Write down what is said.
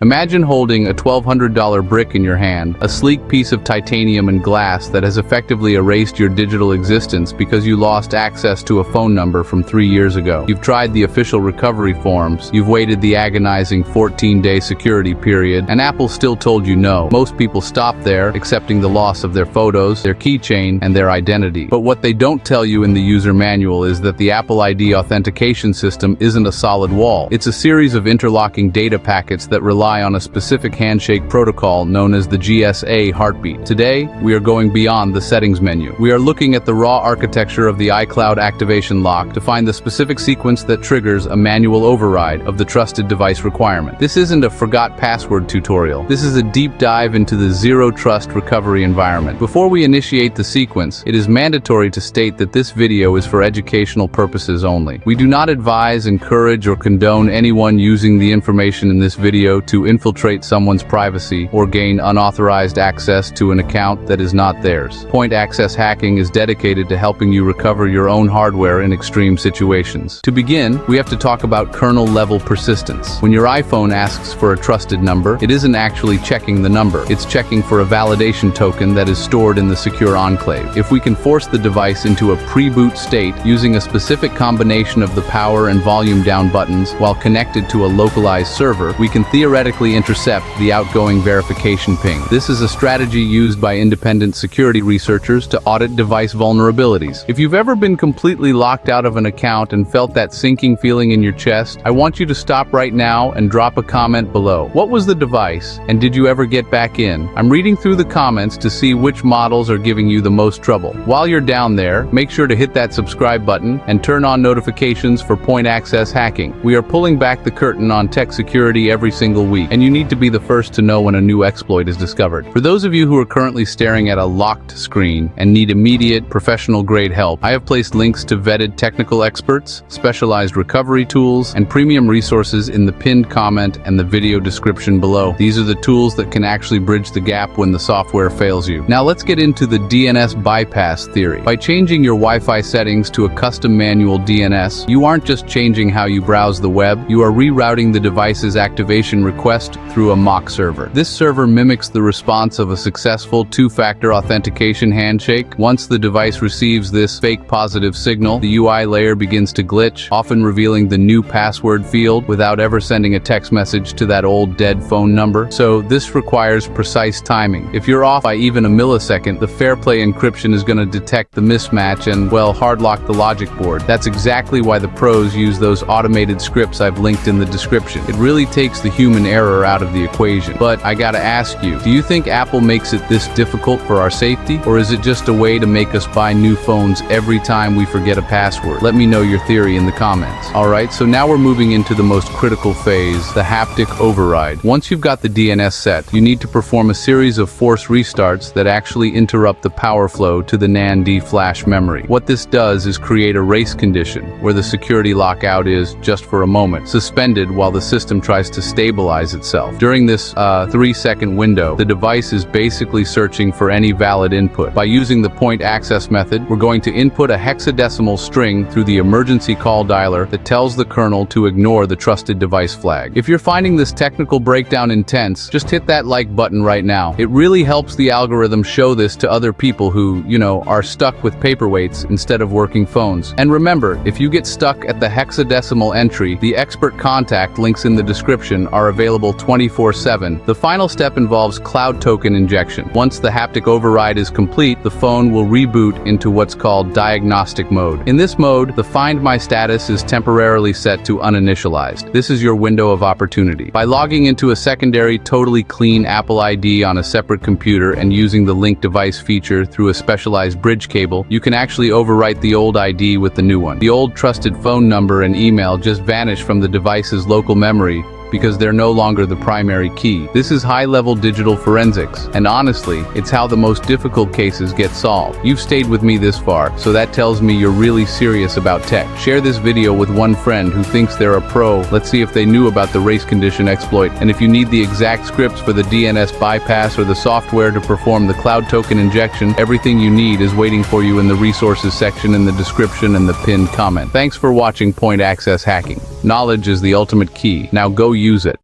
Imagine holding a $1,200 brick in your hand, a sleek piece of titanium and glass that has effectively erased your digital existence because you lost access to a phone number from 3 years ago. You've tried the official recovery forms, you've waited the agonizing 14-day security period, and Apple still told you no. Most people stop there, accepting the loss of their photos, their keychain, and their identity. But what they don't tell you in the user manual is that the Apple ID authentication system isn't a solid wall. It's a series of interlocking data packets that rely on a specific handshake protocol known as the GSA heartbeat. Today, we are going beyond the settings menu. We are looking at the raw architecture of the iCloud activation lock to find the specific sequence that triggers a manual override of the trusted device requirement. This isn't a forgot password tutorial. This is a deep dive into the zero trust recovery environment. Before we initiate the sequence, it is mandatory to state that this video is for educational purposes only. We do not advise, encourage, or condone anyone using the information in this video to infiltrate someone's privacy or gain unauthorized access to an account that is not theirs. Point access hacking is dedicated to helping you recover your own hardware in extreme situations. To begin, we have to talk about kernel-level persistence. When your iPhone asks for a trusted number, it isn't actually checking the number. It's checking for a validation token that is stored in the secure enclave. If we can force the device into a pre-boot state using a specific combination of the power and volume down buttons while connected to a localized server, we can theoretically intercept the outgoing verification ping. This is a strategy used by independent security researchers to audit device vulnerabilities. If you've ever been completely locked out of an account and felt that sinking feeling in your chest, I want you to stop right now and drop a comment below. What was the device, and did you ever get back in? I'm reading through the comments to see which models are giving you the most trouble. While you're down there, make sure to hit that subscribe button and turn on notifications for point access hacking. We are pulling back the curtain on tech security every single week, and you need to be the first to know when a new exploit is discovered. For those of you who are currently staring at a locked screen and need immediate, professional-grade help, I have placed links to vetted technical experts, specialized recovery tools, and premium resources in the pinned comment and the video description below. These are the tools that can actually bridge the gap when the software fails you. Now let's get into the DNS bypass theory. By changing your Wi-Fi settings to a custom manual DNS, you aren't just changing how you browse the web, you are rerouting the device's activation request through a mock server. This server mimics the response of a successful two-factor authentication handshake. Once the device receives this fake positive signal, the UI layer begins to glitch, often revealing the new password field without ever sending a text message to that old dead phone number. So this requires precise timing. If you're off by even a millisecond, the Fairplay encryption is going to detect the mismatch and, well, hardlock the logic board. That's exactly why the pros use those automated scripts I've linked in the description. It really takes the human error out of the equation. But I gotta ask you, do you think Apple makes it this difficult for our safety? Or is it just a way to make us buy new phones every time we forget a password? Let me know your theory in the comments. Alright, so now we're moving into the most critical phase, the haptic override. Once you've got the DNS set, you need to perform a series of force restarts that actually interrupt the power flow to the NAND flash memory. What this does is create a race condition, where the security lockout is, just for a moment, suspended while the system tries to stabilize itself. During this 3-second window, the device is basically searching for any valid input. By using the point access method, we're going to input a hexadecimal string through the emergency call dialer that tells the kernel to ignore the trusted device flag. If you're finding this technical breakdown intense, just hit that like button right now. It really helps the algorithm show this to other people who, are stuck with paperweights instead of working phones. And remember, if you get stuck at the hexadecimal entry, the expert contact links in the description are available 24/7. The final step involves cloud token injection. Once the haptic override is complete, the phone will reboot into what's called diagnostic mode. In this mode, the Find My status is temporarily set to uninitialized. This is your window of opportunity. By logging into a secondary, totally clean Apple ID on a separate computer and using the link device feature through a specialized bridge cable, you can actually overwrite the old ID with the new one. The old trusted phone number and email just vanish from the device's local memory, because they're no longer the primary key. This is high-level digital forensics, and honestly, it's how the most difficult cases get solved. You've stayed with me this far, so that tells me you're really serious about tech. Share this video with one friend who thinks they're a pro. Let's see if they knew about the race condition exploit. And if you need the exact scripts for the DNS bypass or the software to perform the cloud token injection, everything you need is waiting for you in the resources section in the description and the pinned comment. Thanks for watching Point Access Hacking. Knowledge is the ultimate key. Now go use it.